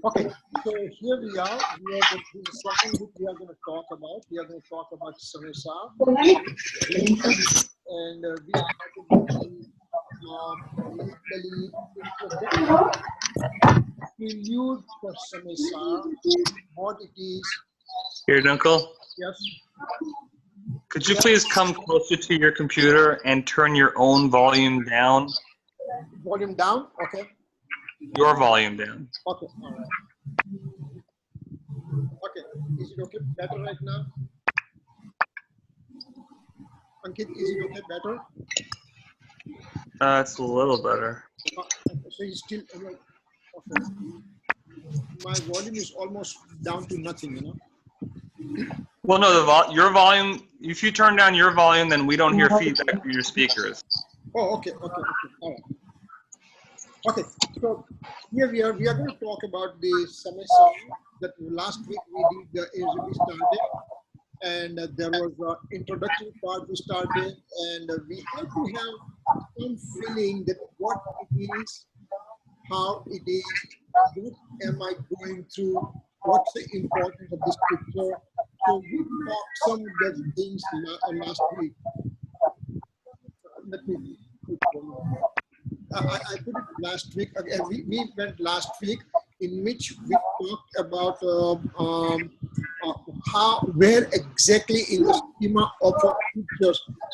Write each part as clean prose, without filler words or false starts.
Okay, so here we are. This is the second book we are going to talk about. We are going to talk about Samaysar. And we started with the prelude for Samaysar, what it is. Here, Uncle. Yes. Could you please come closer to your computer and turn your own volume down? Volume down, okay. Your volume down. Okay, all right. Okay, is it okay better right now? Ankit, is it okay better? It's a little better. So it's still, okay. My volume is almost down to nothing, you know? Well, no, your volume, if you turn down your volume, then we don't hear feedback from your speakers. Oh, okay, all right. Okay, so here we are going to talk about the Samaysar that last week we did, we started, and there was an introductory part we started, and we have to have some feeling that what it is, how it is, what am I going through, what's the importance of this picture. So we talked some of those things last week. Let me put I put it last week. We went last week in which we talked about where exactly in the schema of a picture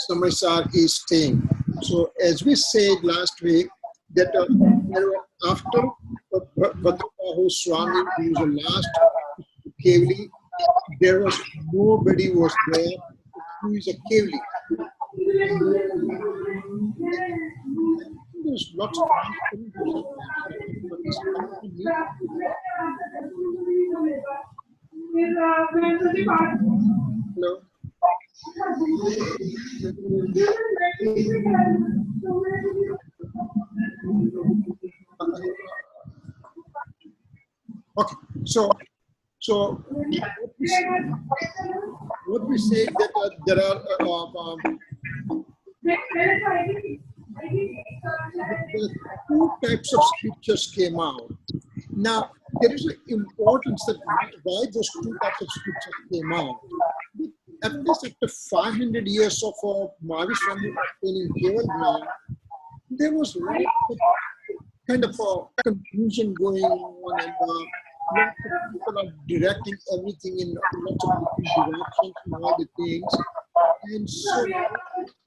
Samaysar is staying. So as we said last week, that after Bhadrabahu Swami, who was the last Kevali, there was nobody was there who is a Kevali. There's lots of Hello. Okay, so what we say that there are two types of scriptures came out. Now there is an importance that why those two types of scriptures came out. At least after 500 years of Mahavishwami explaining Keval, there was kind of a confusion going on, and lots of people are directing everything in lots of different directions and all the things. And so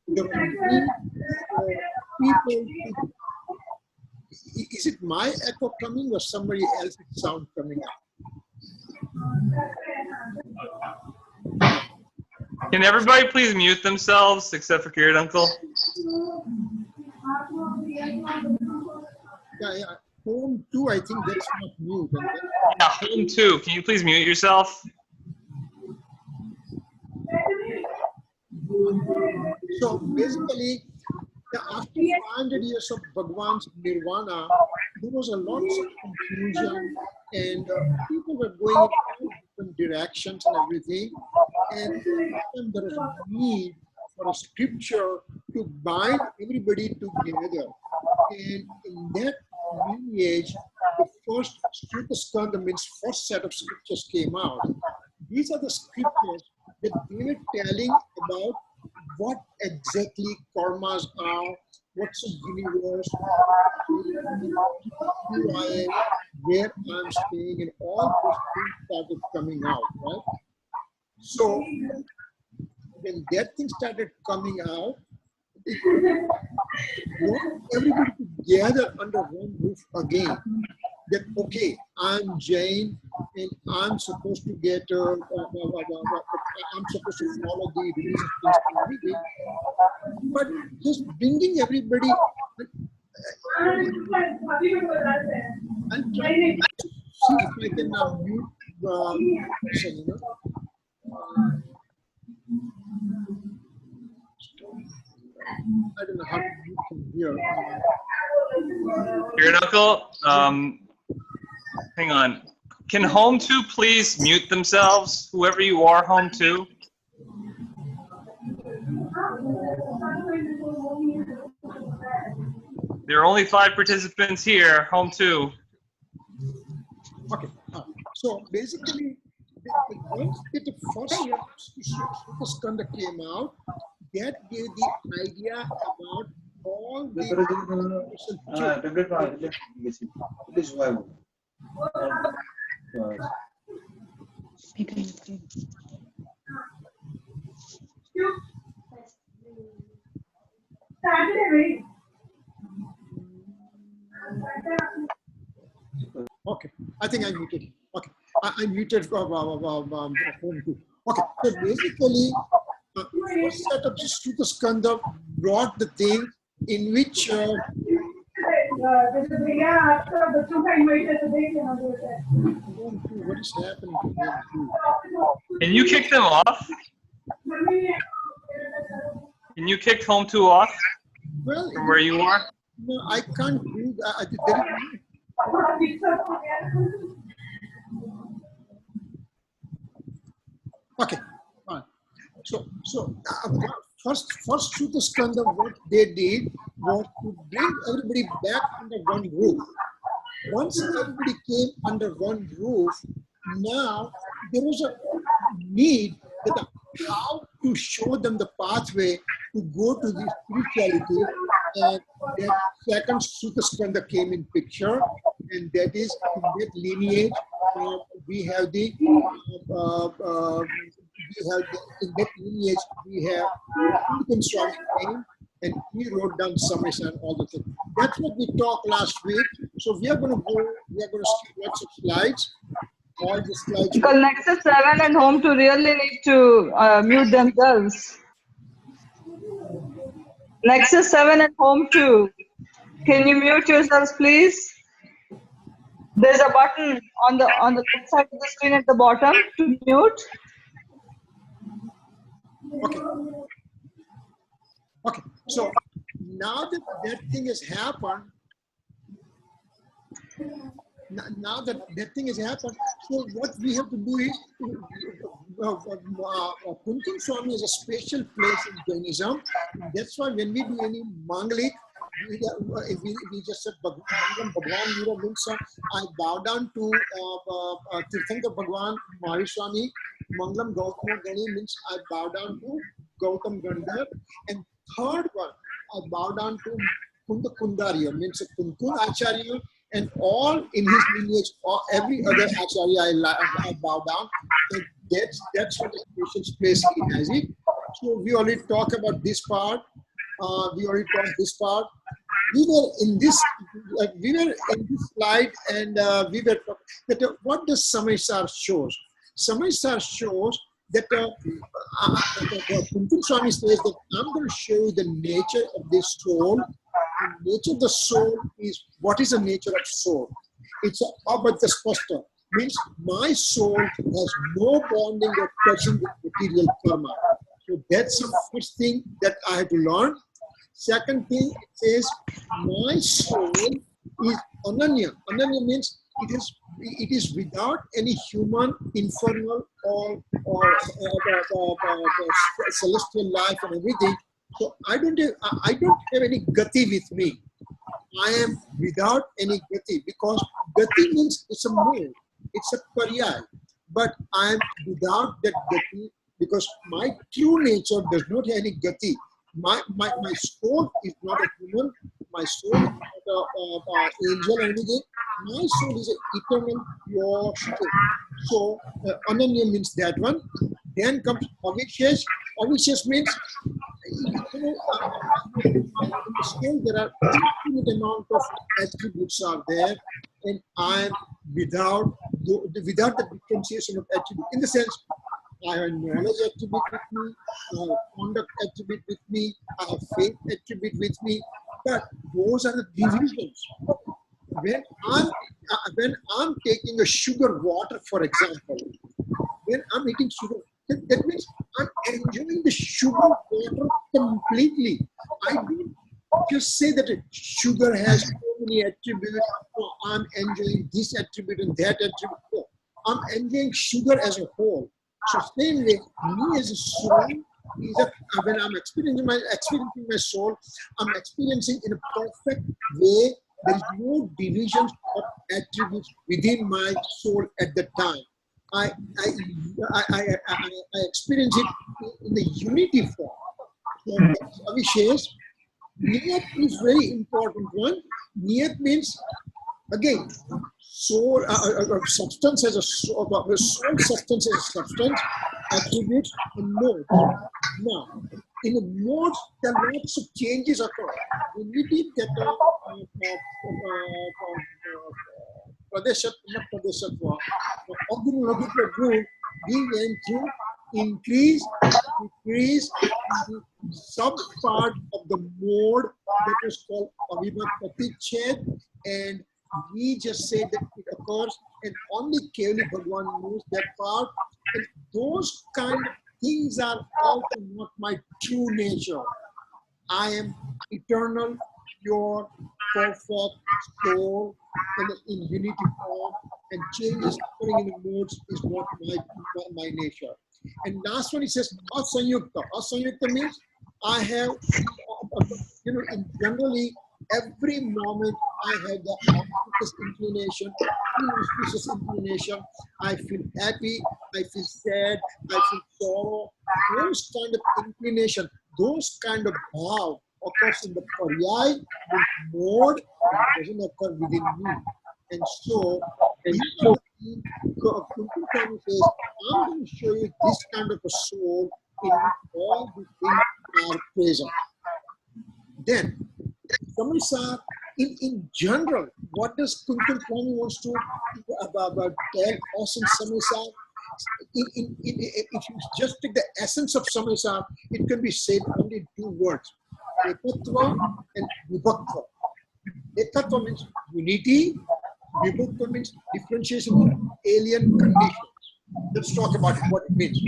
the people, is it my echo coming or somebody else's sound coming out? Can everybody please mute themselves except for Kirit, Uncle? Yeah. Home 2, I think that's not mute. Yeah, home 2. Can you please mute yourself? So basically, after 500 years of Bhagwan's Nirvana, there was a lot of confusion, and people were going in different directions and everything. And there was a need for a scripture to bind everybody together. And in that lineage, the first Skanda means first set of scriptures came out. These are the scriptures that they were telling about what exactly karmas are, what's the universe, who I am, where I'm staying, and all those things started coming out, right? So when that thing started coming out, it brought everybody together under one roof again. That okay, I'm Jain and I'm supposed to get, I'm supposed to follow the religious things and everything. But just bringing everybody, I'm trying to see if I can now mute the person, you know. I don't know how to mute from here. Your Uncle, hang on. Can home 2 please mute themselves? Whoever you are, home 2. There are only 5 participants here, home 2. Okay. So basically, once the first Skanda came out, that gave the idea about all the Okay, I think I muted him. Okay, I muted phone too. Okay, so basically, first set of Sutta Skanda brought the thing in which what is happening to them too? Can you kick them off? Can you kick home two off Well, from where you are? no, I can't do that. Okay, fine. So first Sutta Skanda, what they did was to bring everybody back under one roof. Once everybody came under one roof, now there was a need that how to show them the pathway to go to the spirituality, and that second Sutta Skanda came in picture, and that is in that lineage we have the in that lineage we have Kirit Swami came, and he wrote down Samaysar and all the things. That's what we talked last week. So we are going to skip lots of slides. All the slides. Because Nexus 7 and Home 2 really need to mute themselves. Nexus 7 and Home 2, can you mute yourselves, please? There's a button on the left side of the screen at the bottom to mute. Okay. Okay. So now that that thing has happened, so what we have to do is, Kirit Swami is a special place in Jainism. That's why when we do any Mangalik, we just said Manglam Bhagwan Mira means I bow down to Tirthankar Bhagwan Mahavir Swami. Manglam Gautam Gani means I bow down to Gautam Gandhar. And third one, I bow down to Kunda Kundarya, means Kunkun Acharya, and all in his lineage, or every other Acharya I bow down. And that's what the special place he has it. So we already talked about this part. We already talked this part. We were in this slide, and we were talking that what does Samaysar shows? Samaysar shows that Kirit Swami says that I'm going to show you the nature of this soul. The nature of the soul is, what is the nature of soul? It's abhadyaspasta, means my soul has no bonding or touching with material karma. So that's the first thing that I had to learn. Second thing, it says my soul is ananya. Ananya means it is without any human, infernal, or celestial life and everything. So I don't have any gati with me. I am without any gati, because gati means it's a mode, it's a paryay. But I am without that gati because my true nature does not have any gati. My soul is not a human. My soul is not an angel or anything. My soul is an eternal, pure state. So ananya means that one. Then comes avishesh. Avishesh means, in the scale there are infinite amount of attributes are there, and I am without the differentiation of attribute. In the sense, I have knowledge attribute with me, I have conduct attribute with me, I have faith attribute with me, but those are the divisions. When I'm taking a sugar water, for example, when I'm eating sugar, that means I'm enjoying the sugar water completely. I don't just say that sugar has so many attributes, or I'm enjoying this attribute and that attribute. No, I'm enjoying sugar as a whole. So same way, me as a soul, when I'm experiencing my soul, I'm experiencing in a perfect way there is no divisions of attributes within my soul at the time. I experience it in the unity form. So Avishesha, niyat is very important one. Niyat means, again, soul, substance as a soul, soul substance as a substance, attributes and modes. Now, in the modes, there are lots of changes occur. When we did that Pradeshatva, Agni group, we went through increase, decrease, sub part of the mode that was called Avibhakti Ched, and we just say that it occurs, and only Kevali Bhagwan knows that part. And those kind of things are also not my true nature. I am eternal, pure, perfect soul in unity form, and changes occurring in the modes is not my nature. And last one, it says asanyukta. Asanyukta means I have, in generally every moment I have the auspicious inclination, inauspicious inclination. I feel happy, I feel sad, I feel sorrow. Those kind of inclination, those kind of bhav occurs in the paryay, the mode, it doesn't occur within me. And so, Kunti says, I'm going to show you this kind of a soul in which all these things are present. Then, Samaysar, in general, what does Kunti wants to tell us in Samaysar? If you just take the essence of Samaysar, it can be said only in two words: ekatva and vibhaktva. Ekatva means unity, vibhaktva means differentiation of alien conditions. Let's talk about what it means.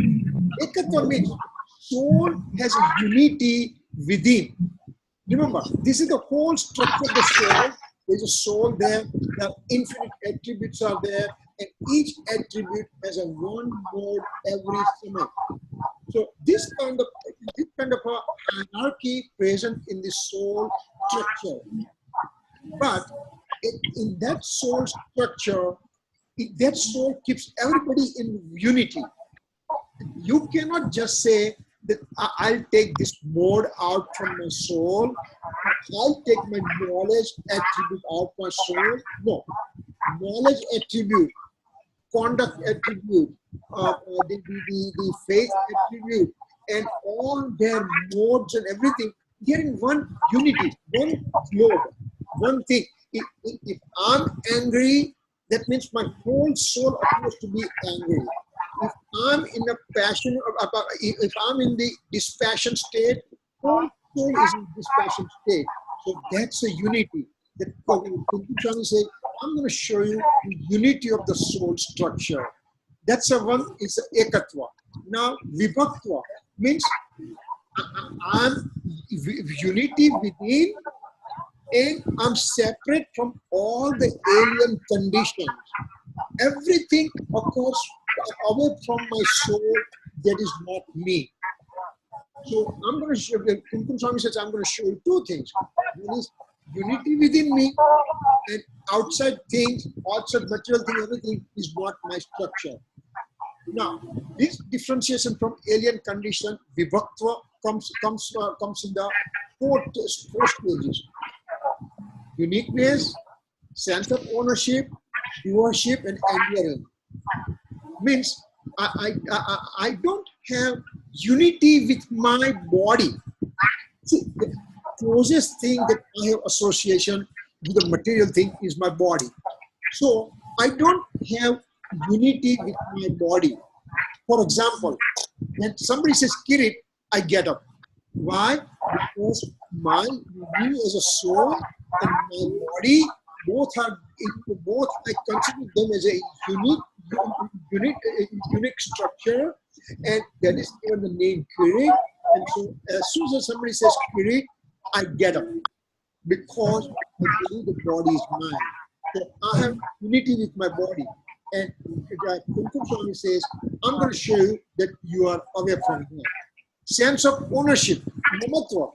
Ekatva means soul has a unity within. Remember, this is the whole structure of the soul. There's a soul there, there are infinite attributes are there, and each attribute has a one mode every समय. So this kind of a hierarchy present in the soul structure. But in that soul structure, that soul keeps everybody in unity. You cannot just say that I'll take this mode out from my soul, I'll take my knowledge attribute out my soul. No. Knowledge attribute, conduct attribute, the faith attribute, and all their modes and everything, they're in one unity, one globe, one thing. If I'm angry, that means my whole soul appears to be angry. If I'm in a passion, if I'm in the dispassion state, whole soul is in dispassion state. So that's a unity. That Kunti says, I'm going to show you the unity of the soul structure. That's a one, is ekatva. Now, vibhaktva means I'm unity within, and I'm separate from all the alien conditions. Everything occurs away from my soul that is not me. So I'm going to show you, Kunti Swami says, I'm going to show you two things. One is unity within me, and outside things, outside material thing, everything is not my structure. Now, this differentiation from alien condition, vibhaktva, comes in the four stages. Uniqueness, sense of ownership, viewership, and enduring. Means I don't have unity with my body. See, the closest thing that I have association with the material thing is my body. So I don't have unity with my body. For example, when somebody says Kirit, I get up. Why? Because me as a soul and my body both I consider them as a unique structure, and that is given the name Kirit. And so as soon as somebody says Kirit, I get up because I believe the body is mine. So I have unity with my body. And Kunti Swami says, I'm going to show you that you are away from here. Sense of ownership, mamatva.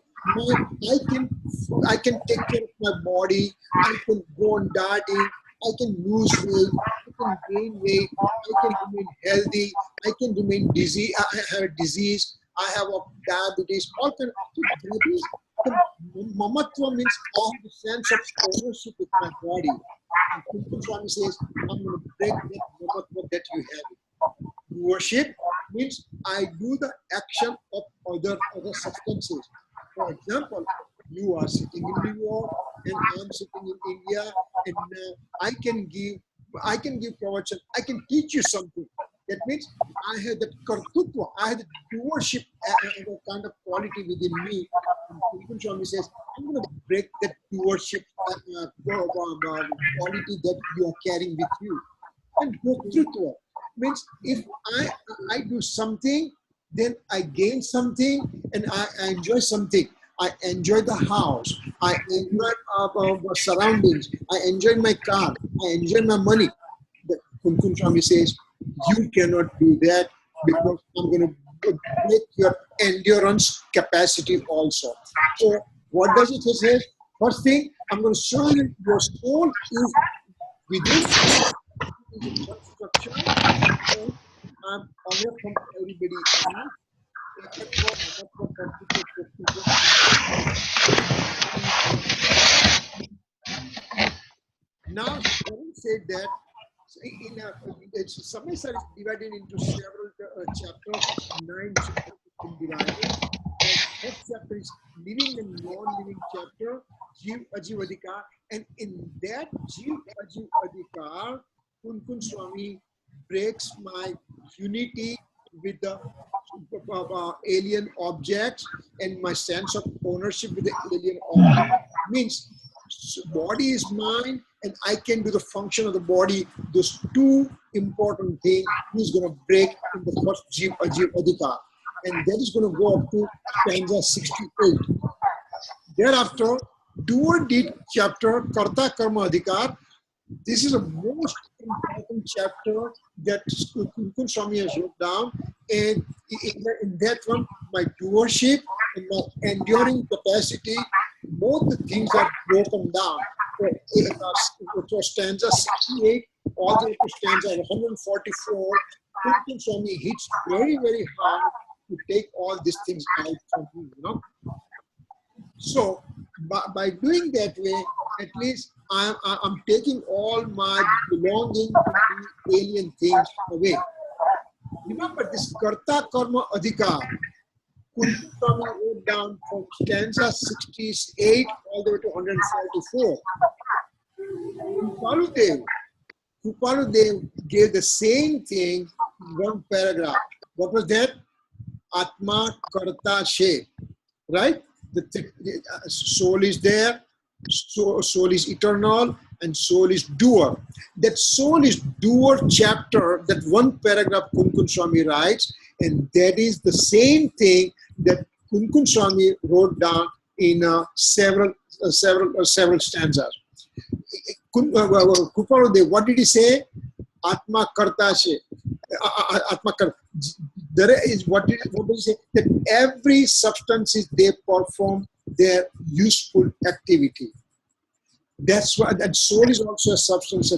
I can take care of my body. I can go on dieting. I can lose weight. I can gain weight. I can remain healthy. I can remain disease. I have a disease. I have a diabetes. All kind of diabetes. Mamatva means I have a sense of ownership with my body. And Kuntun Swami says, I'm going to break that mamatva that you have. Worship means I do the action of other substances. For example, you are sitting in New York and I am sitting in India, and I can give pravachan. I can teach you something. That means I have that kartutva, I have the doership kind of quality within me. And Kuntun Swami says, I'm going to break that doership quality that you are carrying with you. And gotrutva means if I do something, then I gain something and I enjoy something. I enjoy the house. I enjoy surroundings. I enjoy my car. I enjoy my money. Kuntun Swami says, you cannot do that because I'm going to break your endurance capacity also. So what does it say? First thing, I'm going to show you your soul is within structure. And I'm away from everybody else. Now, having said that, Samaysar is divided into several chapters, 9 chapters divided. And first chapter is living and non-living chapter, Jeev Ajiv Adhikar. And in that Jeev Ajiv Adhikar, Kuntun Swami breaks my unity with the alien objects and my sense of ownership with the alien object. Means body is mine and I can do the function of the body. Those two important things he's going to break in the first Jeev Ajiv Adhikar. And that is going to go up to stanza 68. Thereafter, doer deed chapter, Karta Karma Adhikar. This is a most important chapter that Kuntun Swami has wrote down. And in that one, my doership and my enduring capacity, both the things are broken down. So, it was stanza 68, all the way to stanza 144. Kuntun Swami hits very, very hard to take all these things out from you, you know. So, by doing that way, at least I'm taking all my belonging to the alien things away. Remember this Karta Karma Adhikar, Kuntun Swami wrote down from stanza 68 all the way to 144. Kripaludev gave the same thing in one paragraph. What was that? Atma Karta She, right? The soul is there, soul is eternal, and soul is doer. That soul is doer chapter, that one paragraph Kuntun Swami writes, and that is the same thing that Kuntun Swami wrote down in several stanzas. Kuparudev, what did he say? Atma Karta She. Atma Karta. There is what did he say? That every substance is they perform their useful activity. That's why that soul is also a substance.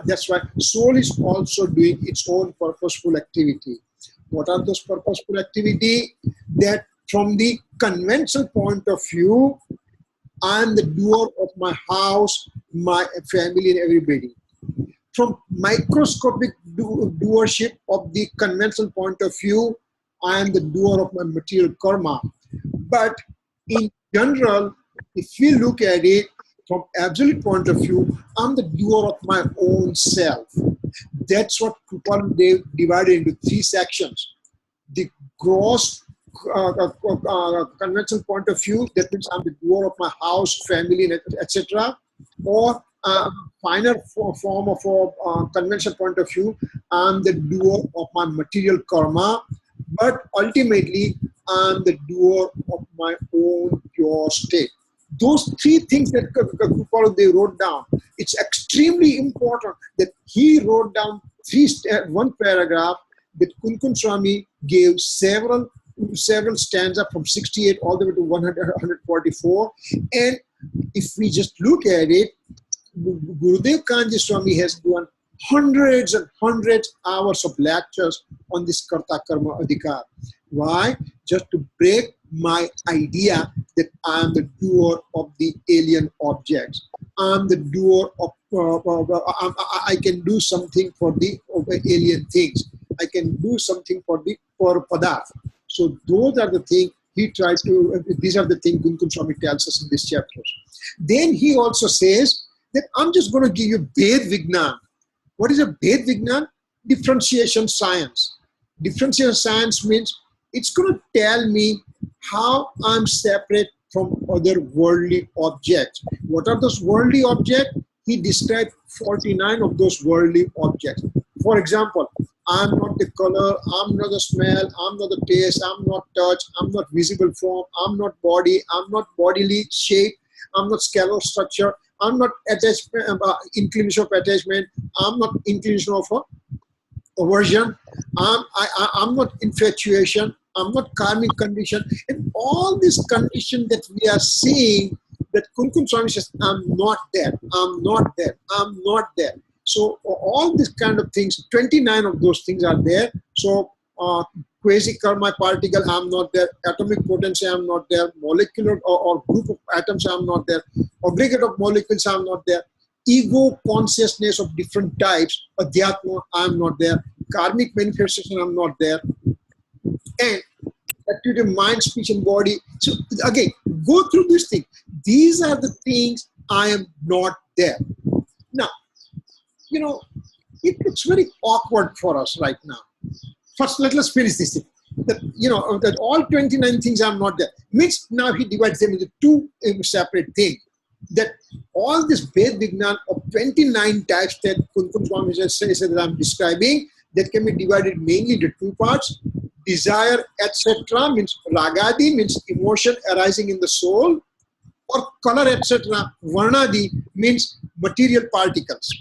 That's why soul is also doing its own purposeful activity. What are those purposeful activity? That from the conventional point of view, I am the doer of my house, my family, and everybody. From microscopic doership of the conventional point of view, I am the doer of my material karma. But in general, if we look at it from absolute point of view, I'm the doer of my own self. That's what Kripaludev divided into 3 sections. The gross conventional point of view, that means I'm the doer of my house, family, etc. Or finer form of conventional point of view, I'm the doer of my material karma, but ultimately I'm the doer of my own pure state. Those 3 things that Kripaludev wrote down, it's extremely important that he wrote down one paragraph that Kuntun Swami gave several several stanzas from 68 all the way to 100, 144. And if we just look at it, Gurudev Kanji Swami has given hundreds and hundreds hours of lectures on this Karta Karma Adhikar. Why? Just to break my idea that I am the doer of the alien objects. I am the doer of, I can do something for the alien things. I can do something for Padarth. So those are the things he tried to, these are the things Gunkum Swami tells us in this chapter. Then he also says that I'm just going to give you Ved Vignan. What is a Ved Vignan? Differentiation science. Differentiation science means it's going to tell me how I'm separate from other worldly objects. What are those worldly objects? He described 49 of those worldly objects. For example, I'm not the color, I'm not the smell, I'm not the taste, I'm not touch, I'm not visible form, I'm not body, I'm not bodily shape, I'm not scalar structure, I'm not attachment, inclination of attachment, I'm not inclination of aversion, I'm not infatuation, I'm not karmic condition. And all these conditions that we are seeing, that Kunkum Swami says, I'm not there, I'm not there, I'm not there. So all these kind of things, 29 of those things are there. So quasi-karma particle, I'm not there. Atomic potency, I'm not there. Molecular or group of atoms, I'm not there. Aggregate of molecules, I'm not there. Ego consciousness of different types, adhyatma, I'm not there. Karmic manifestation, I'm not there. And activity of mind, speech, and body. So again, go through this thing. These are the things I am not there. Now, you know, it looks very awkward for us right now. First, let us finish this thing. That, you know, that all 29 things are not there. Means now he divides them into two separate things. That all this Ved Vignan of 29 types that Kunkum Swami says that I'm describing, that can be divided mainly into two parts. Desire, etc. means ragadi, means emotion arising in the soul, or color, etc. Varnadi means material particles.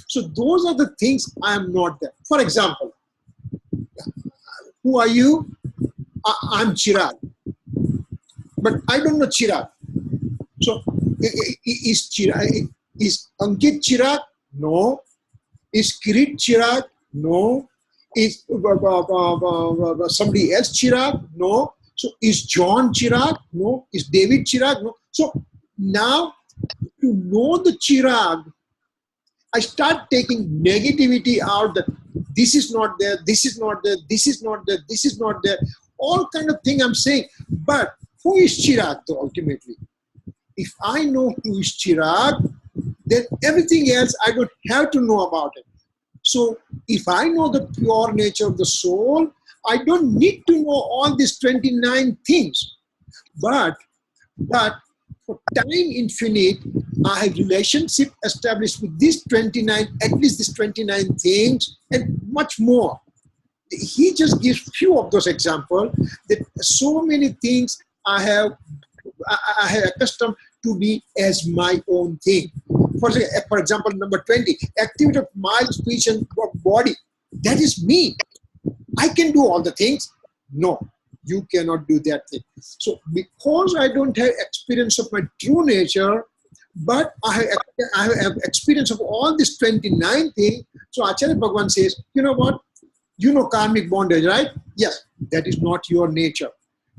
So those are the things I am not there. For example, who are you? I'm Chirag. But I don't know Chirag. So is Ankit Chirag? No. Is Kirit Chirag? No. Is somebody else Chirag? No. So is John Chirag? No. Is David Chirag? No. So now to know the Chirag, I start taking negativity out, that this is not there, this is not there, this is not there, this is not there, all kind of thing I'm saying. But who is Chirag though ultimately? If I know who is Chirag, then everything else I don't have to know about it. So if I know the pure nature of the soul, I don't need to know all these 29 things. But for time infinite, I have relationship established with these 29, at least these 29 things, and much more. He just gives few of those examples, that so many things I have accustomed to be as my own thing. For example, number 20, activity of mind, speech, and body. That is me. I can do all the things. No, you cannot do that thing. So because I don't have experience of my true nature, but I have experience of all these 29 things, so Acharya Bhagavan says, you know what? You know karmic bondage, right? Yes, that is not your nature.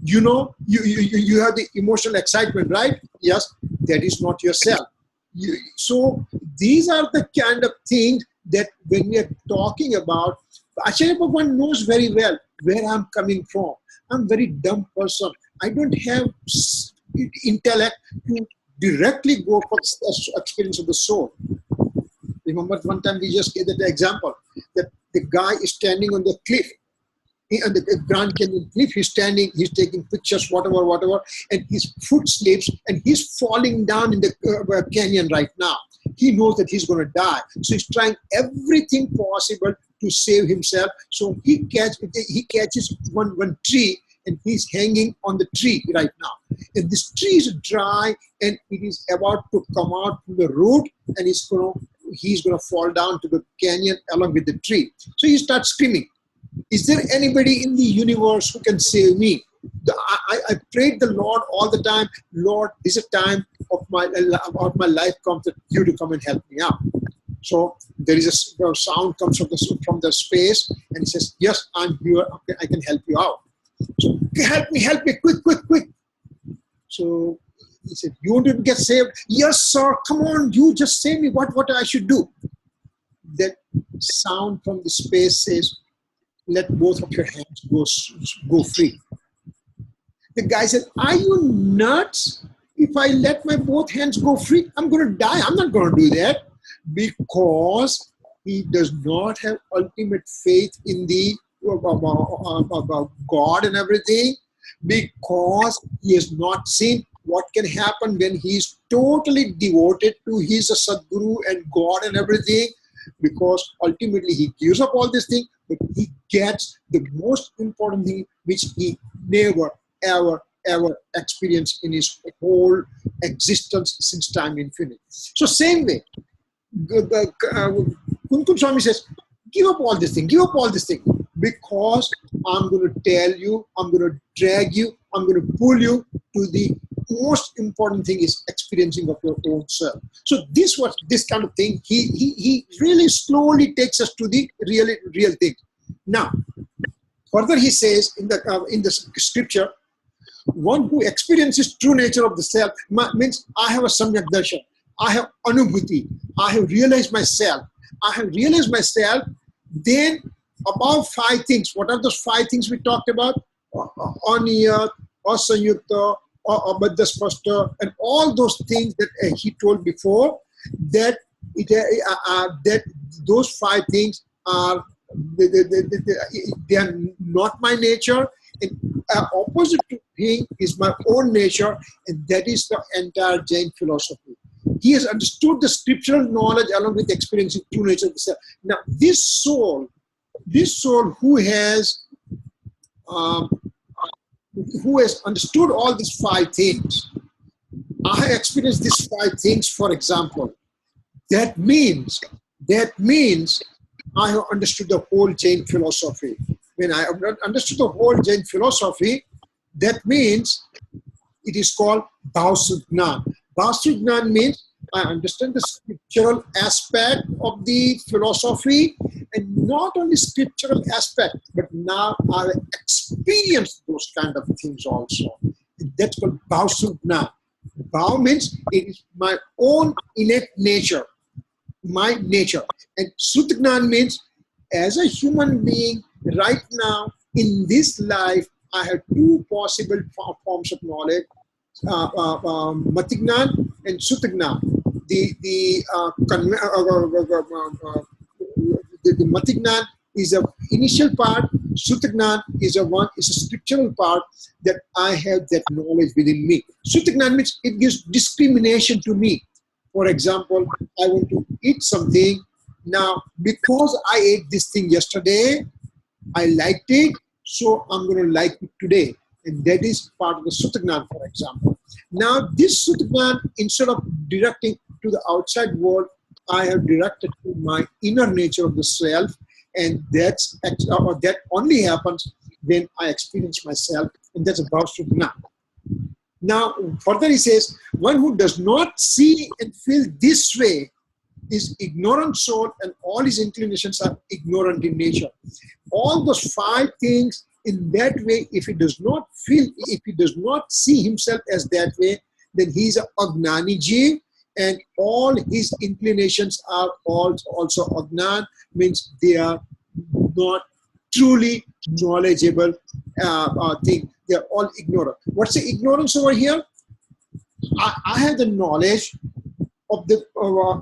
You know, you have the emotional excitement, right? Yes, that is not yourself. So these are the kind of things that when we are talking about, Acharya Bhagavan knows very well where I'm coming from. I'm a very dumb person. I don't have intellect to directly go for experience of the soul. Remember one time we just gave that example, that the guy is standing on the cliff, on the Grand Canyon cliff, he's standing, he's taking pictures, whatever, and his foot slips and he's falling down in the canyon right now. He knows that he's going to die. So he's trying everything possible to save himself. So he catches one tree, and he's hanging on the tree right now. And this tree is dry and it is about to come out from the root, and he's going to fall down to the canyon along with the tree. So he starts screaming. Is there anybody in the universe who can save me? I prayed the Lord all the time. Lord, this is a time of my life comes that you to come and help me out. So there is a sound comes from the space, and he says, "Yes, I'm here. Okay, I can help you out. So help me, quick." So he said, "You want to get saved?" "Yes, sir. Come on, you just save me. What I should do?" That sound from the space says, "Let both of your hands go free." The guy said, "Are you nuts? If I let my both hands go free, I'm going to die. I'm not going to do that." Because he does not have ultimate faith in the God and everything, because he has not seen what can happen when he is totally devoted to his Sadguru and God and everything, because ultimately he gives up all this thing, but he gets the most important thing which he never, ever experienced in his whole existence since time infinite. So same way, Kunkum Swami says, give up all this thing, because I'm going to tell you, I'm going to drag you, I'm going to pull you to the most important thing is experiencing of your own self. So this was this kind of thing. He really slowly takes us to the real thing. Now, further he says in the scripture, one who experiences true nature of the self means I have a samyak darshan. I have anubhuti. I have realized myself. Then about 5 things. What are those 5 things we talked about? Aniyat, asanyukta, abaddaspasta, and all those things that he told before. That those 5 things are they are not my nature. And opposite to him is my own nature, and that is the entire Jain philosophy. He has understood the scriptural knowledge along with experiencing true nature of the self. Now, this soul who has understood all these 5 things, I have experienced these 5 things, for example. That means I have understood the whole Jain philosophy. When I have understood the whole Jain philosophy, that means it is called Bhavsugnan. Bhavsugnan means I understand the scriptural aspect of the philosophy, and not only scriptural aspect, but now I have experienced those kind of things also. And that's called Bhavsugnan. Bhav means it is my own innate nature, my nature. And Sutgnan means as a human being right now in this life, I have 2 possible forms of knowledge, Matignan and Sutgnan. The Matignan is a initial part, Sutgnan is a scriptural part that I have that knowledge within me. Sutgnan means it gives discrimination to me. For example, I want to eat something. Now, because I ate this thing yesterday, I liked it, so I'm going to like it today. And that is part of the Sutgnan, for example. Now, this Sutgnan, instead of directing to the outside world, I have directed to my inner nature of the self, and that only happens when I experience myself, and that's about Sutgnan. Now, further he says, one who does not see and feel this way is ignorant soul, and all his inclinations are ignorant in nature. All those 5 things in that way, if he does not feel, if he does not see himself as that way, then he is a Agnani Jeev, and all his inclinations are also Agnan, means they are not truly knowledgeable thing. They are all ignorant. What's the ignorance over here? I have the knowledge of the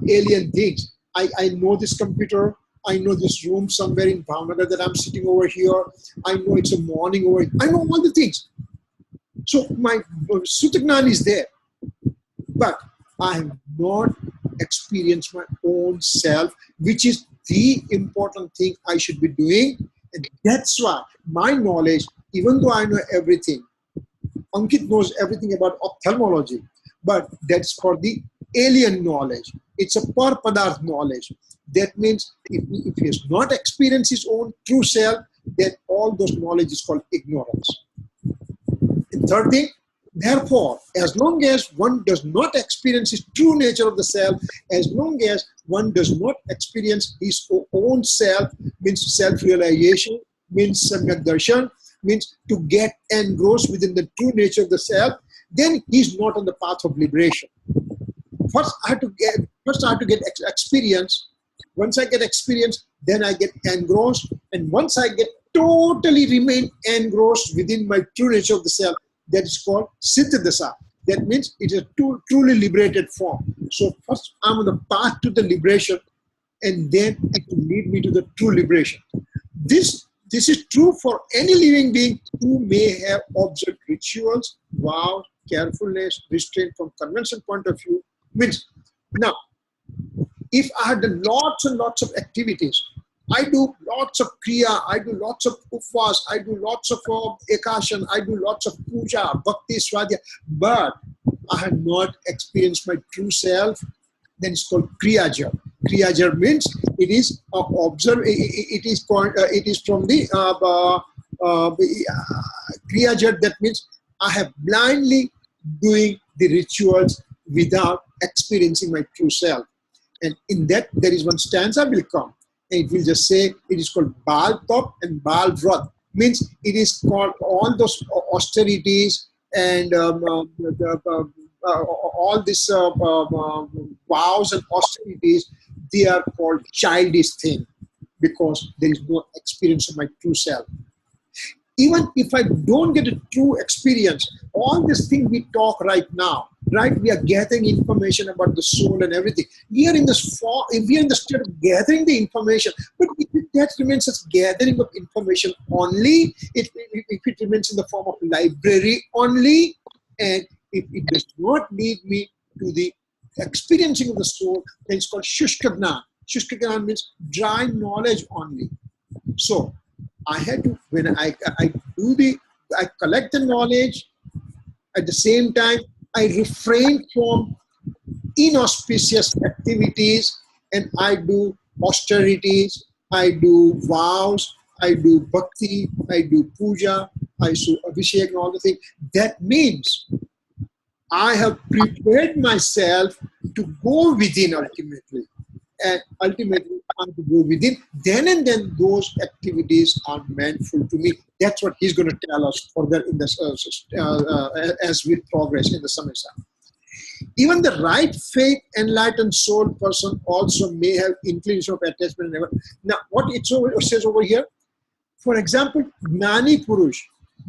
alien things. I know this computer. I know this room somewhere in Bhavnagar that I'm sitting over here. I know it's a morning over here. I know all the things. So my Sutgnan is there. But I have not experienced my own self, which is the important thing I should be doing. And that's why my knowledge, even though I know everything, Ankit knows everything about ophthalmology, but that's for the alien knowledge. It's a par padarth knowledge. That means if he has not experienced his own true self, then all those knowledge is called ignorance. And third thing, therefore, as long as one does not experience his true nature of the self, as long as one does not experience his own self, means self-realization, means samyak darshan, means to get engrossed within the true nature of the self, then he's not on the path of liberation. First, I have to get experience. Once I get experience, then I get engrossed. And once I get totally remain engrossed within my true nature of the self, that is called Siddhadasa. That means it is a truly liberated form. So first, I'm on the path to the liberation, and then it will lead me to the true liberation. This is true for any living being who may have observed rituals, vows, carefulness, restraint from convention point of view. Means now, if I had done lots and lots of activities, I do lots of kriya, I do lots of upvas, I do lots of ekashan, I do lots of puja, bhakti, swadhyaya, but I had not experienced my true self, then it's called kriyajar. Kriyajar means it is observe. It is called. It is from the kriyajar. That means I have blindly doing the rituals without experiencing my true self. And in that, there is one stanza will come, and it will just say it is called Bal Top and Bal Vrat. Means it is called all those austerities and all these vows and austerities. They are called childish thing because there is no experience of my true self. Even if I don't get a true experience, all this thing we talk right now, right? We are gathering information about the soul and everything. We are in this form, we are in the state of gathering the information, but if that remains as gathering of information only, if it remains in the form of library only, and if it does not lead me to the experiencing of the soul, then it's called Shushka Gnan. Shushka Gnan means dry knowledge only. So I had to, when I collect the knowledge, at the same time, I refrain from inauspicious activities, and I do austerities, I do vows, I do bhakti, I do puja, I do abhishek and all the things. That means I have prepared myself to go within ultimately. And ultimately, I have to go within. Then and then those activities are mindful to me. That's what he's going to tell us further in this, as we progress in the Samaysar. Even the right faith, enlightened soul person also may have inclination of attachment. Now, what it says over here, for example, Gnani Purush,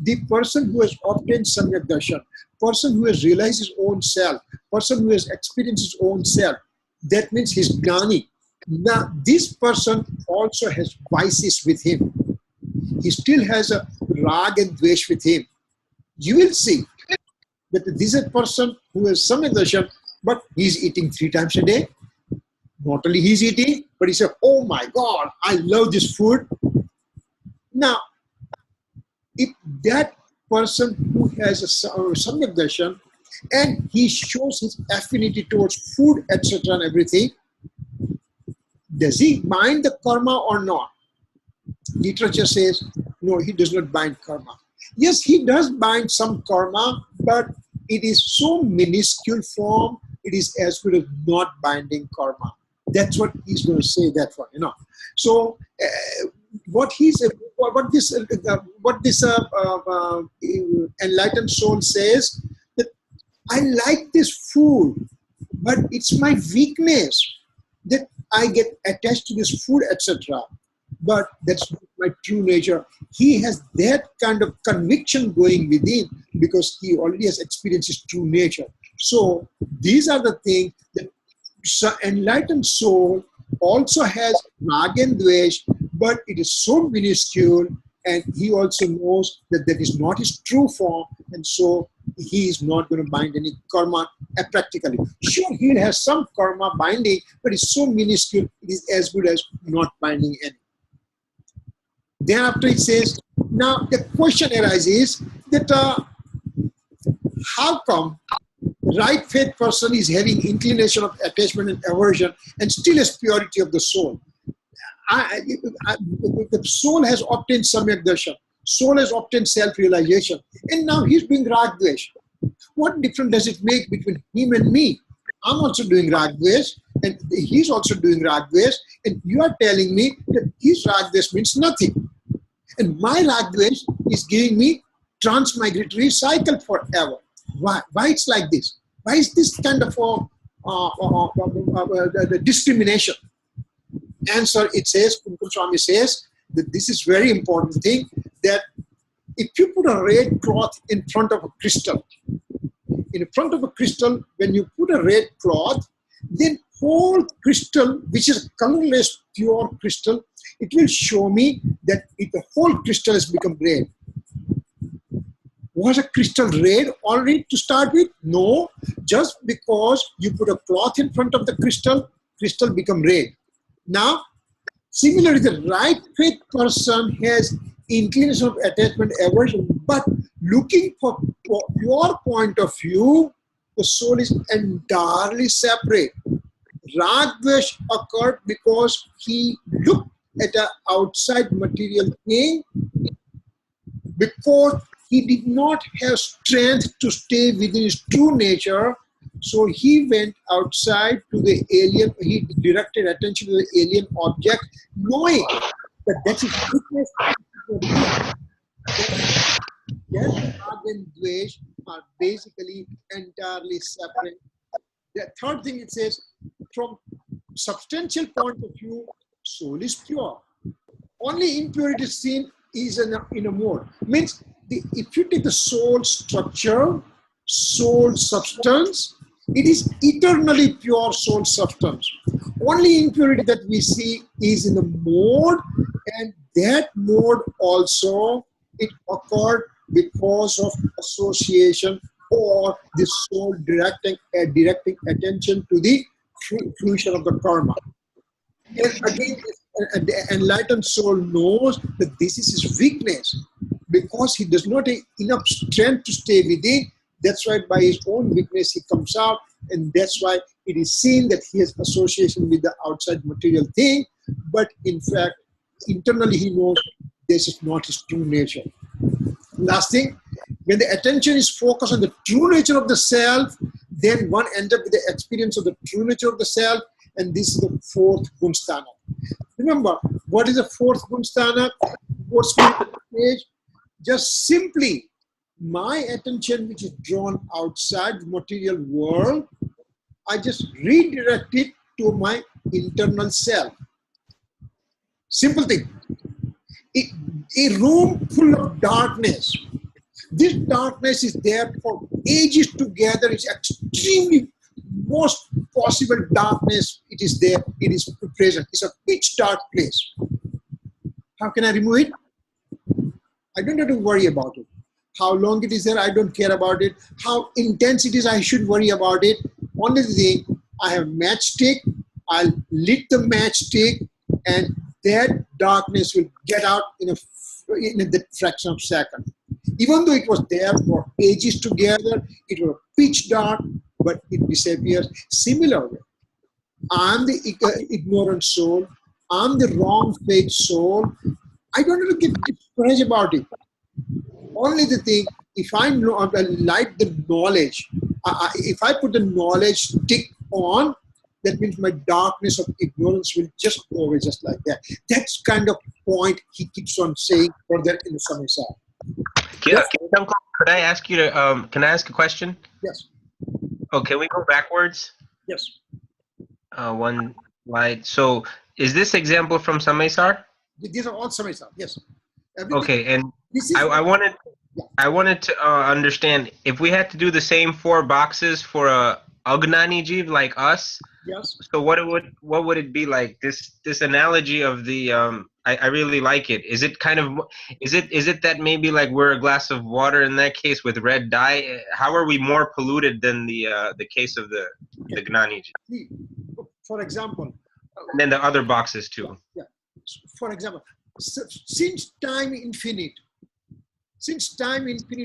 the person who has obtained Samyak Darshan, person who has realized his own self, person who has experienced his own self, that means he's Gnani. Now, this person also has vices with him. He still has a rag and dvesh with him. You will see that this is a person who has Samyak Darshan, but he's eating 3 times a day. Not only he's eating, but he said, oh my God, I love this food. Now, if that person who has a Samyak Darshan and he shows his affinity towards food, etc. and everything, does he bind the karma or not? Literature says, no, he does not bind karma. Yes, he does bind some karma, but it is so minuscule form, it is as good as not binding karma. That's what he's going to say that one, you know. So, what this enlightened soul says, that I like this food, but it's my weakness that I get attached to this food, etc. But that's not my true nature. He has that kind of conviction going within because he already has experienced his true nature. So these are the things that enlightened soul also has rag and dvesh, but it is so minuscule, and he also knows that that is not his true form, and so he is not going to bind any karma practically. Sure, he has some karma binding, but it's so minuscule, it is as good as not binding any. Then after it says, now the question arises that how come right faith person is having inclination of attachment and aversion and still has purity of the soul? the soul has obtained samyak darshan. Soul has obtained self-realization. And now he's doing rag dvesh. What difference does it make between him and me? I'm also doing rag dvesh, and he's also doing rag dvesh, and you are telling me that his rag dvesh means nothing. And my rag dvesh is giving me transmigratory cycle forever. Why? Why it's like this? Why is this kind of discrimination? Answer, it says, Kumkum Swami says, that this is very important thing, that if you put a red cloth in front of a crystal, in front of a crystal, when you put a red cloth, then whole crystal, which is colorless, pure crystal, it will show me that the whole crystal has become red. Was a crystal red already to start with? No. Just because you put a cloth in front of the crystal, crystal become red. Now, similarly, the right faith person has inclination of attachment, aversion, but looking for your point of view, the soul is entirely separate. Rag dvesh occurred because he looked at an outside material thing, because he did not have strength to stay within his true nature. So he went outside to the alien, he directed attention to the alien object, knowing that that's his weakness. Yes, rag and dvesh are basically entirely separate. The third thing it says, from substantial point of view, soul is pure. Only impurity seen is in a mode. Means if you take the soul structure, soul substance, it is eternally pure soul substance. Only impurity that we see is in the mode, and that mode also, it occurred because of association or the soul directing attention to the fruition of the karma. And again, the enlightened soul knows that this is his weakness, because he does not have enough strength to stay within. That's why by his own weakness he comes out, and that's why it is seen that he has association with the outside material thing, but in fact, internally he knows this is not his true nature. Last thing, when the attention is focused on the true nature of the self, then one ends up with the experience of the true nature of the self, and this is the fourth gunstana. Remember, what is the fourth gunstana? Fourth stage, just simply my attention which is drawn outside the material world, I just redirect it to my internal self. Simple thing. A room full of darkness. This darkness is there for ages together. It's extremely most possible darkness. It is there. It is present. It's a pitch dark place. How can I remove it? I don't have to worry about it. How long it is there, I don't care about it. How intense it is, I should worry about it. Only thing, I have matchstick. I'll lit the matchstick, and that darkness will get out in a fraction of a second. Even though it was there for ages together, it was pitch dark, but it disappears. Similarly, I'm the ignorant soul. I'm the wrong faith soul. I don't have to get discouraged about it. Only the thing, if I light the knowledge, if I put the knowledge stick on, that means my darkness of ignorance will just go away just like that. That's kind of point he keeps on saying further in the Samaysar. Could I ask you to, can I ask a question? Yes. Oh, can we go backwards? Yes. One slide. So is this example from Samaysar? These are all Samaysar, yes. Okay, and I wanted to understand, if we had to do the same 4 boxes for a Agnani Jeev like us, yes. So what would it be like? This analogy of the I really like it. Is it kind of is it that maybe like we're a glass of water in that case with red dye? How are we more polluted than the case of the Gnani Jeev? For example, and then the other boxes too. Yeah. For example, since time infinite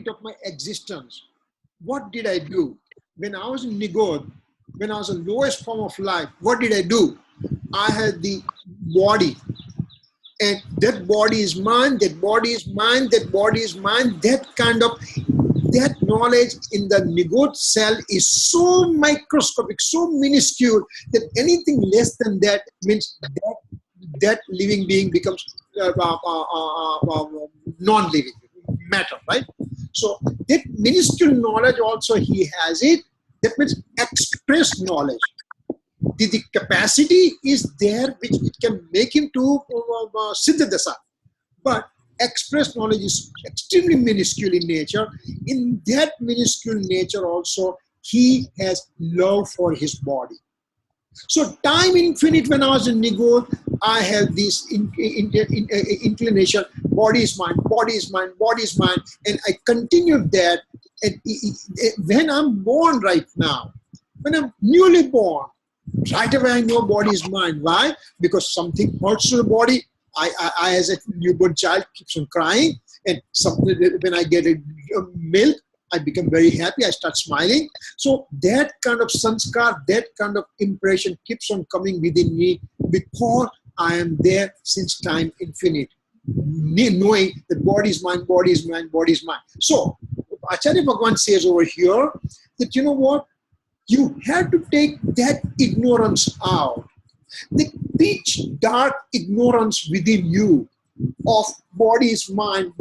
of my existence, what did I do? When I was in Nigod, when I was the lowest form of life, what did I do? I had the body. And that body is mine, that body is mine, that body is mine. That knowledge in the Nigot cell is so microscopic, so minuscule that anything less than that means that living being becomes non-living matter, right? So that minuscule knowledge also he has it. That means expressed knowledge. The capacity is there which it can make him to Siddha Dasa. But expressed knowledge is extremely minuscule in nature. In that minuscule nature also, he has love for his body. So time infinite, when I was in Nigot, I have this inclination, body is mine, body is mine, body is mine. And I continued that. And when I'm born right now, when I'm newly born, right away I know body is mine. Why? Because something hurts to the body. I as a newborn child keeps on crying, and when I get a milk, I become very happy. I start smiling. So that kind of sanskar, that kind of impression keeps on coming within me because I am there since time infinite, knowing that body is mine, body is mine, body is mine. So Acharya Bhagavan says over here that you know what? You have to take that ignorance out. The pitch dark ignorance within you of body is mine,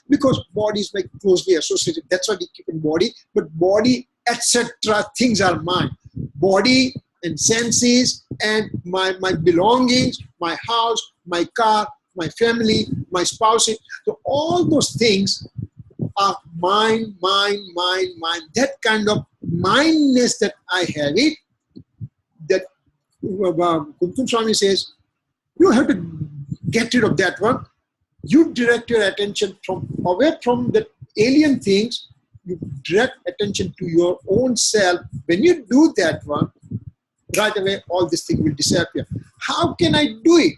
because body is like closely associated. That's why we keep in body, but body, etc. things are mine. Body and senses and my belongings, my house, my car, my family, my spouse. So all those things are mine. That kind of mindness that I have it, that Kuntum Swami says, you have to get rid of that one. You direct your attention away from the alien things. You direct attention to your own self. When you do that one, right away all this thing will disappear. How can I do it?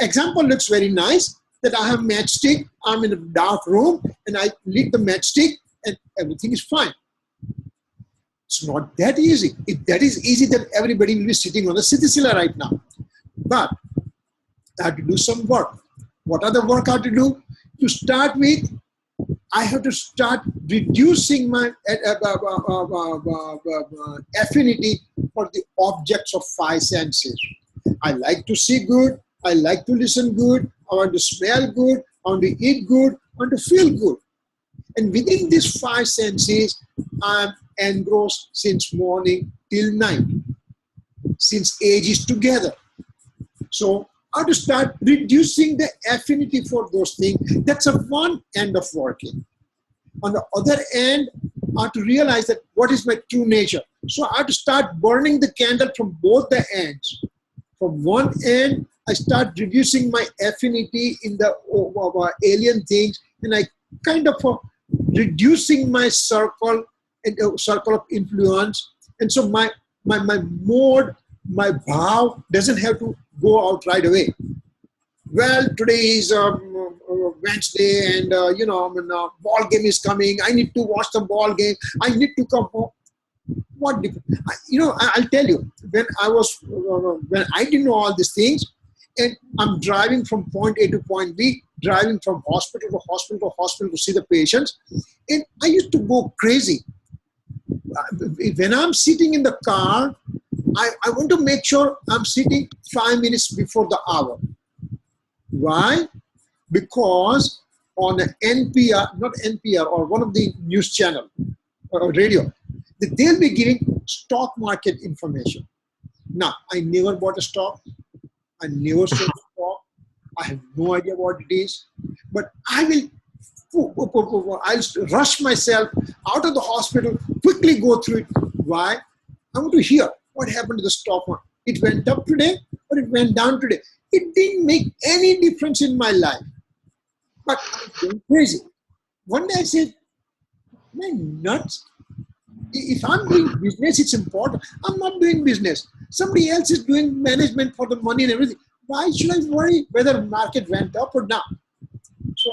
Example looks very nice, that I have matchstick, I'm in a dark room and I lit the matchstick and everything is fine. It's not that easy. If that is easy, then everybody will be sitting on the Siddhisila right now. But I have to do some work. What are the work I have to do? To start with, I have to start reducing my affinity for the objects of five senses. I like to see good. I like to listen good. I want to smell good. I want to eat good. I want to feel good. And within these five senses, I'm engrossed since morning till night, since age is together. So I have to start reducing the affinity for those things. That's a one end of working. On the other end, I have to realize that what is my true nature. So I have to start burning the candle from both the ends. From one end, I start reducing my affinity in the alien things, and I kind of reducing my circle of influence. And so my mode, my bhav doesn't have to go out right away. Well, today is Wednesday and ball game is coming. I need to watch the ball game. I need to come home. I'll tell you, when I didn't know all these things, and I'm driving from point A to point B, driving from hospital to hospital to hospital to see the patients, and I used to go crazy. When I'm sitting in the car, I want to make sure I'm sitting 5 minutes before the hour. Why? Because on an NPR, not NPR, or one of the news channel, radio, they'll be giving stock market information. Now, I never bought a stock. I never sold a stock. I have no idea what it is. But I'll rush myself out of the hospital, quickly go through it. Why? I want to hear what happened to the stock market. It went up today or it went down today. It didn't make any difference in my life. But I'm going crazy. One day I said, am I nuts? If I'm doing business, it's important. I'm not doing business. Somebody else is doing management for the money and everything. Why should I worry whether the market went up or down? So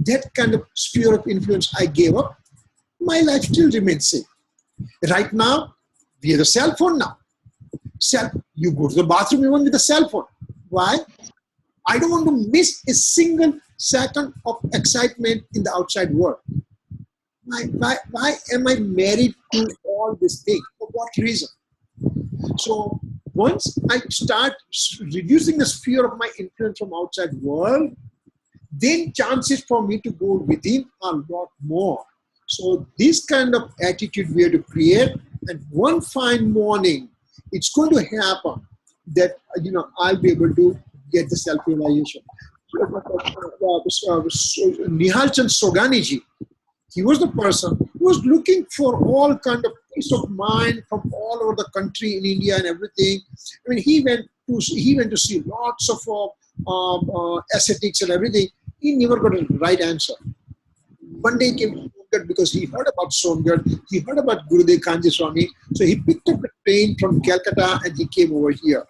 that kind of sphere of influence I gave up. My life still remains safe. Right now, we have a cell phone now. You go to the bathroom even with a cell phone. Why? I don't want to miss a single second of excitement in the outside world. Why am I married to all these things? For what reason? So once I start reducing the sphere of my influence from outside world, then chances for me to go within are a lot more. So this kind of attitude we have to create, and one fine morning, it's going to happen that I'll be able to get the self-realization. Nihal Chand Soganiji, he was the person who was looking for all kind of peace of mind from all over the country in India and everything. I mean, he went to see lots of ascetics and everything. He never got a right answer. One day he came to Songarh because he heard about Songarh. He heard about Gurudev Kanji Swami. So he picked up a train from Calcutta and he came over here.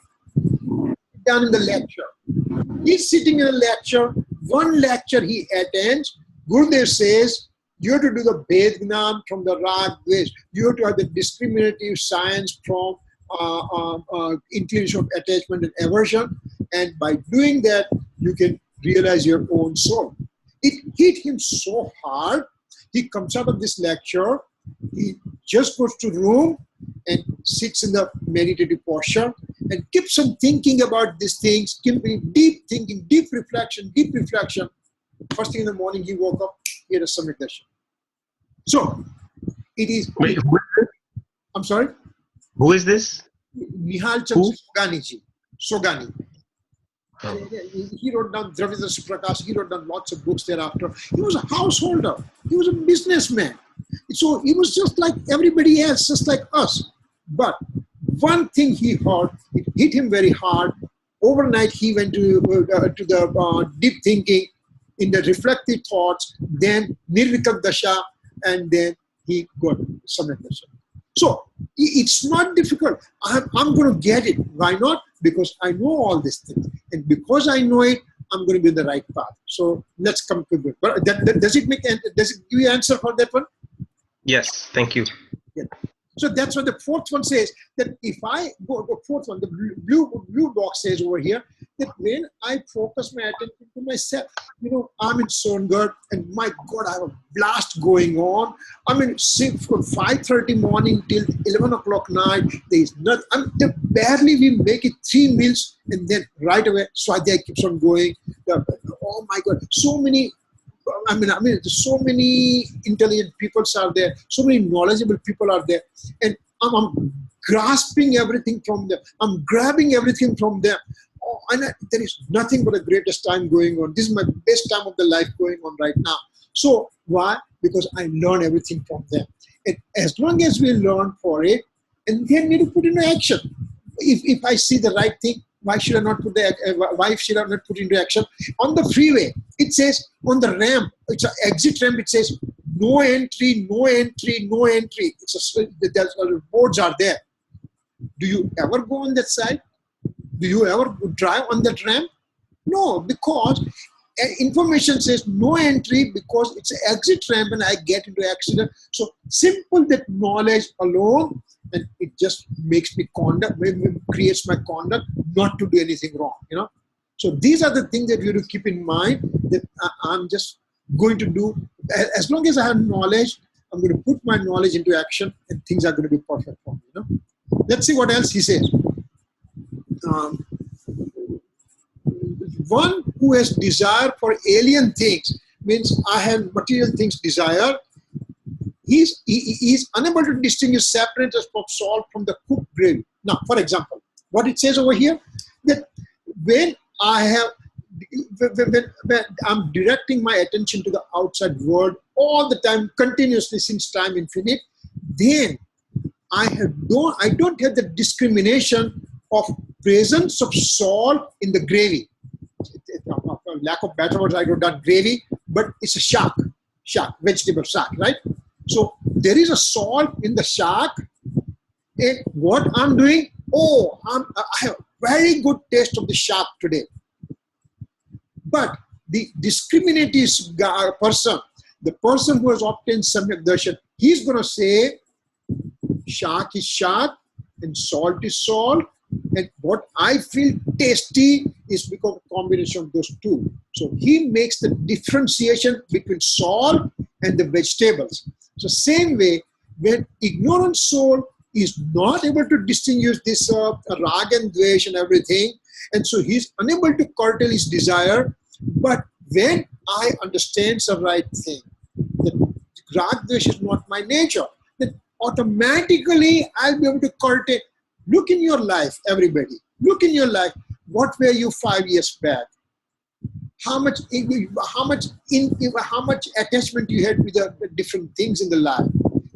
Down in the lecture. He's sitting in a lecture. One lecture he attends. Gurudev says, you have to do the Bhed Gnan from the Rag Dvesh. You have to have the discriminative science from inclination of attachment and aversion. And by doing that, you can realize your own soul. It hit him so hard. He comes out of this lecture. He just goes to room and sits in the meditative posture and keeps on thinking about these things, deep thinking, deep reflection. First thing in the morning, he woke up, he had a Samyak Darshan. So, it is... Wait, I'm sorry? who is this? Nihal Chand Soganiji. Sogani. Oh. He wrote down Dravida Suprakash, he wrote down lots of books thereafter. He was a householder. He was a businessman. So he was just like everybody else, just like us. But one thing he heard, it hit him very hard. Overnight, he went to the deep thinking, in the reflective thoughts, then Nirvikalp Dasha, and then he got Samyak Darshan. So it's not difficult. I'm going to get it. Why not? Because I know all these things. And because I know it, I'm going to be in the right path. So let's come to it. But does it give you an answer for that one? Yes, thank you. Yeah. So that's what the fourth one says, that if I go, the fourth one, the blue box says over here, that when I focus my attention to myself, I'm in Songarh and my God, I have a blast going on. I mean, from 5:30 morning till 11 o'clock night, there is nothing. Barely we make it 3 meals and then right away, Swadhay keeps on going. Oh my God, so many. I mean, so many intelligent people are there, so many knowledgeable people are there, and I'm grasping everything from them. I'm grabbing everything from them. Oh, and there is nothing but the greatest time going on. This is my best time of the life going on right now. So why? Because I learn everything from them. And as long as we learn for it, and then we need to put into action. If I see the right thing, why should I not put into action? On the freeway, it says on the ramp, it's an exit ramp, it says no entry, no entry, no entry. Boards are there. Do you ever go on that side? Do you ever drive on that ramp? No, because information says no entry because it's an exit ramp and I get into accident. So simple that knowledge alone, and it just makes me creates my conduct not to do anything wrong, So these are the things that you have to keep in mind, that I'm just going to do. As long as I have knowledge, I'm going to put my knowledge into action and things are going to be perfect for me, Let's see what else he says. One who has desire for alien things, means I have material things desire, he is unable to distinguish separate of salt from the cooked gravy. Now, for example, what it says over here, that when I'm directing my attention to the outside world all the time, continuously since time infinite, then I don't have the discrimination of presence of salt in the gravy. Lack of better words, I wrote down gravy, but it's a shark, vegetable shark, right? So there is a salt in the shark, and what I'm doing, I have very good taste of the shark today. But the discriminative person, the person who has obtained Samyak Darshan, he's going to say, shark is shark, and salt is salt, And what I feel tasty is because of combination of those two. So he makes the differentiation between salt and the vegetables. So same way, when ignorant soul is not able to distinguish this rag and dvesh and everything, and so he's unable to curtail his desire. But when I understand the right thing, that rag dvesh is not my nature, then automatically I'll be able to curtail. Look in your life, everybody. Look in your life. What were you 5 years back? How much attachment you had with the different things in the life.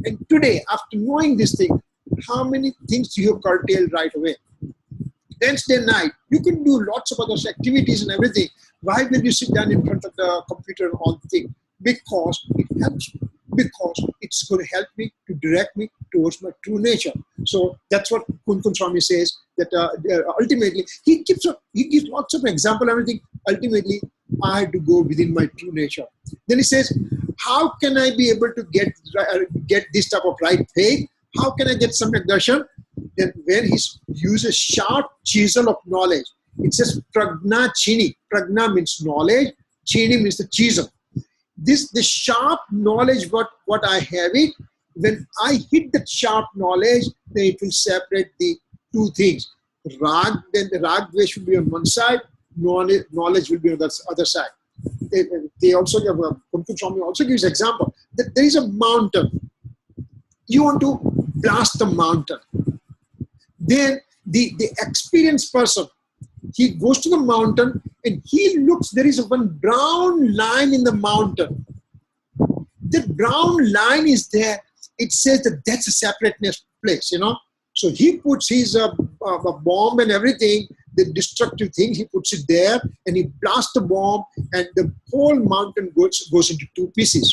And today, after knowing this thing, how many things you have curtailed right away? Wednesday night, you can do lots of other activities and everything. Why will you sit down in front of the computer and all the things? Because it helps me. Because it's going to help me to direct me towards my true nature. So that's what Kunkun Swami says, that ultimately, he gives lots of example, everything. Ultimately, I have to go within my true nature. Then he says, how can I be able to get this type of right faith? How can I get Samyak Darshan? Then when he uses sharp chisel of knowledge, it says Pragna Chini. Pragna means knowledge, Chini means the chisel. The sharp knowledge, what I have it, when I hit that sharp knowledge, then it will separate the two things. Rag, then the rag dvesh will be on one side, knowledge will be on the other side. They also give, Kunkun Swami also gives example that there is a mountain. You want to blast the mountain. Then the experienced person, he goes to the mountain and he looks, there is one brown line in the mountain. The brown line is there. It says that that's a separateness place, you know. So he puts his bomb and everything, the destructive thing, he puts it there and he blasts the bomb and the whole mountain goes into two pieces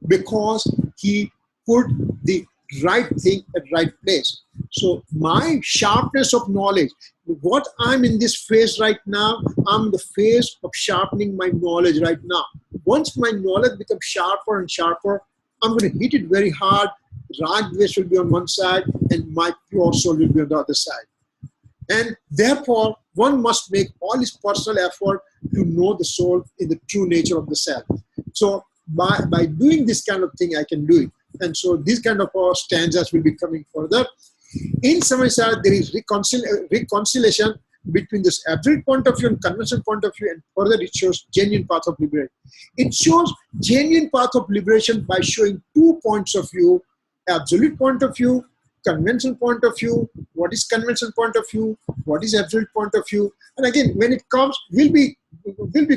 because he put the right thing at right place. So my sharpness of knowledge, what I'm in this phase right now, I'm in the phase of sharpening my knowledge right now. Once my knowledge becomes sharper and sharper, I'm going to hit it very hard. Rag dvesh will be on one side and my pure soul will be on the other side. And therefore, one must make all his personal effort to know the soul in the true nature of the self. So by doing this kind of thing, I can do it. And so these kind of stanzas will be coming further. In Samaysar, there is reconciliation between this absolute point of view and conventional point of view, and further it shows genuine path of liberation. It shows genuine path of liberation by showing 2 points of view: absolute point of view, conventional point of view. What is conventional point of view? What is absolute point of view? And again, when it comes, we'll be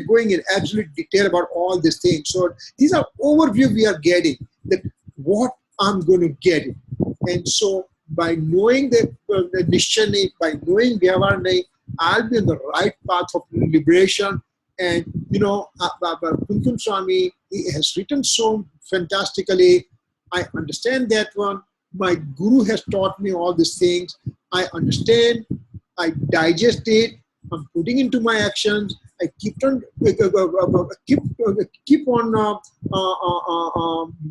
going in absolute detail about all these things. So these are overview we are getting, that what I'm going to get it. And so by knowing the Nishchani, by knowing Vyavarnai, I'll be on the right path of liberation. And you know, Kunkun Swami, he has written so fantastically. I understand that one. My guru has taught me all these things. I understand. I digest it. I'm putting into my actions. I keep on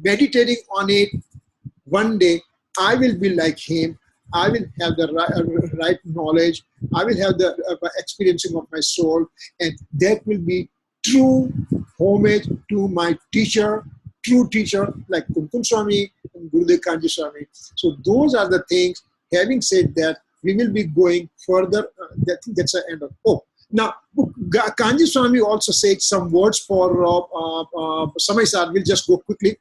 meditating on it. One day, I will be like him. I will have the right knowledge. I will have the experiencing of my soul, and that will be true homage to my teacher, true teacher like Kunkun Swami and Gurudev Kanji Swami. So those are the things. Having said that, we will be going further. I think that's the end of. Now Kanji Swami also said some words for Samaysar. We'll just go quickly.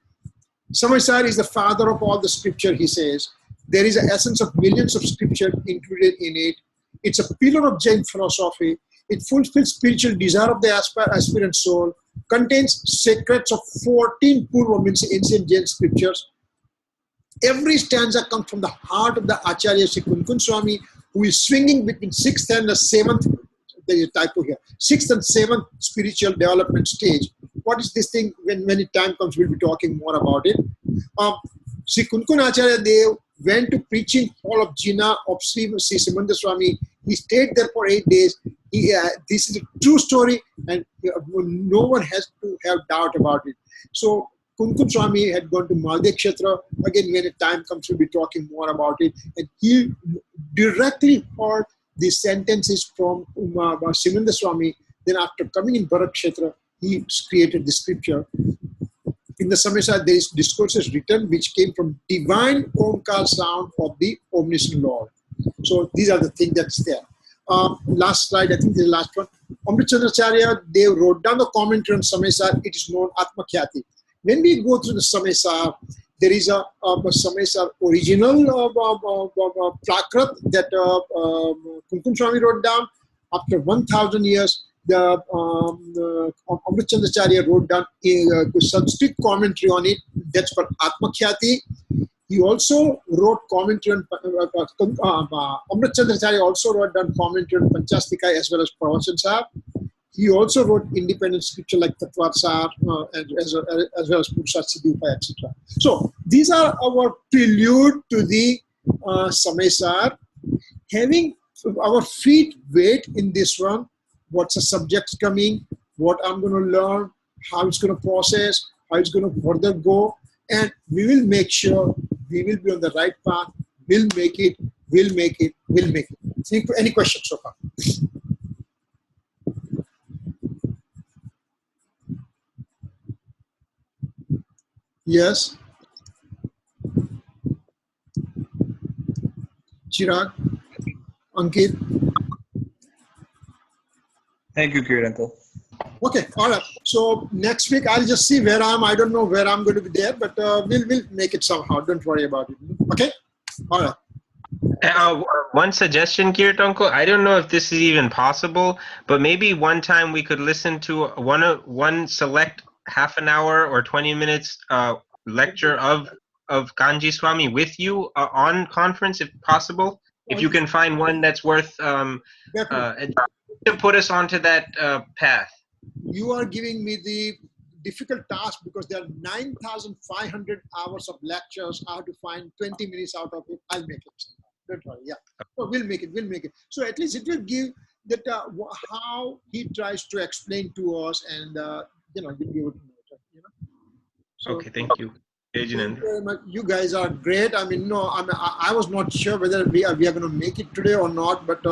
Samaysar is the father of all the scripture, he says. There is an essence of millions of scripture included in it. It's a pillar of Jain philosophy. It fulfills spiritual desire of the aspirant soul. Contains secrets of 14 Purva, means ancient Jain scriptures. Every stanza comes from the heart of the Acharya Sri Kunkun Swami, who is swinging between 6th and the 7th. There is a typo here. 6th and 7th spiritual development stage. What is this thing? When the time comes, we'll be talking more about it. Sri Kunkun Acharya Dev went to preaching hall of Jina of Sri Simandar Swami. He stayed there for 8 days. This is a true story, and no one has to have doubt about it. So Kumkum Swami had gone to Malde Kshetra. Again, when the time comes, we'll be talking more about it. And he directly heard the sentences from Simanda Swami. Then after coming in Bharat Kshetra, he created the scripture. In the Samaysar, there is discourses written which came from divine Omkar sound of the omniscient Lord. So these are the things that's there. Last slide, I think the last one. Amrit Chandracharya, they wrote down the commentary on Samaysar. It is known Atma Khyati. When we go through the Samaysar, there is a Samaysar original Prakrit that Kumkum Swami wrote down. After 1,000 years, the Amrit Chandracharya wrote down a Sanskrit commentary on it. That's for Atma Khyati. He also wrote commentary on Amrit Chandracharya also wrote down commentary on Panchastika as well as Pravachan Sahib. He also wrote independent scripture like Tattvasar as well as Purushat Siddhi, etc. So these are our prelude to the Samaysar. Having our feet wet in this one, what's the subjects coming, what I'm going to learn, how it's going to process, how it's going to further go, and we will make sure we will be on the right path. We'll make it. We'll make it. We'll make it. Any questions so far? Yes. Chirag, Ankit. Thank you, Kirit uncle. Okay, all right. So next week I'll just see where I am. I don't know where I'm going to be there, but we'll make it somehow. Don't worry about it. Okay. All right. One suggestion, Kirit uncle. I don't know if this is even possible, but maybe one time we could listen to one select half an hour or 20 minutes lecture of Kanji Swami with you on conference, if possible. If you can find one that's worth to put us onto that path. You are giving me the difficult task because there are 9,500 hours of lectures. I have to find 20 minutes out of it. I'll make it. Don't worry. Yeah. So we'll make it. We'll make it. So at least it will give that how he tries to explain to us, and you'll be able to know it. So, okay. Thank you. Thank you very much. You guys are great. I mean, I was not sure whether we are going to make it today or not, but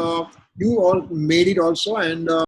you all made it also, and.